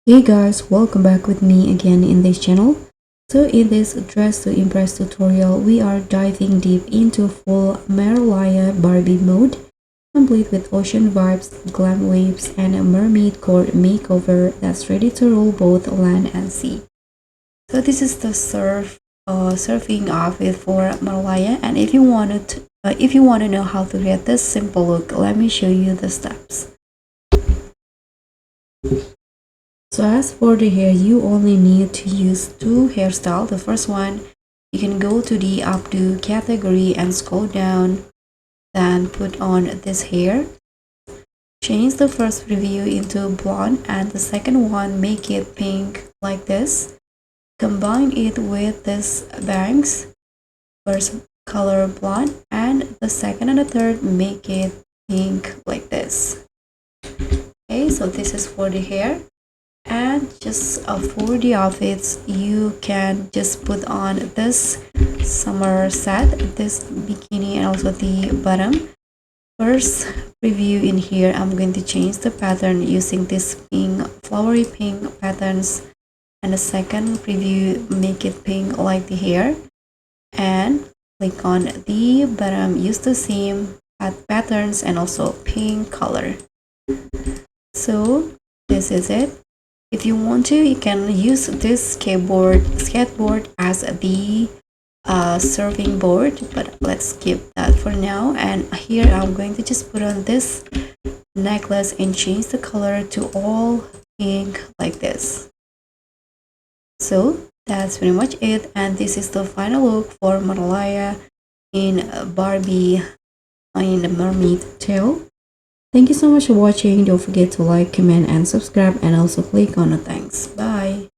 Hey guys, welcome back with me again in this channel. So in this dress to impress tutorial, we are diving deep into full Merliah Barbie mode, complete with ocean vibes, glam waves, and a mermaid core makeover that's ready to rule both land and sea. So this is the surfing outfit for Merliah, and if you want to know how to get this simple look, let me show you the steps. So as for the hair, you only need to use two hairstyles. The first one, you can go to the updo category and scroll down, then put on this hair. Change the first preview into blonde and the second one make it pink like this. Combine it with this bangs. First color blonde and the second and the third make it pink like this. Okay, so this is for the hair. And just for the outfits, you can just put on this summer set, this bikini, and also the bottom. First preview in here, I'm going to change the pattern using this pink, flowery pink patterns, and the second preview make it pink like the hair, and click on the bottom, use the same patterns and also pink color. So this is it. If you want to, you can use this skateboard as the surfing board, but let's skip that for now. And here I'm going to just put on this necklace and change the color to all pink like this. So that's pretty much it, and this is the final look for Merliah in Barbie in the mermaid tail. Thank you so much for watching. Don't forget to like, comment, and subscribe, and also click on the thanks. Bye.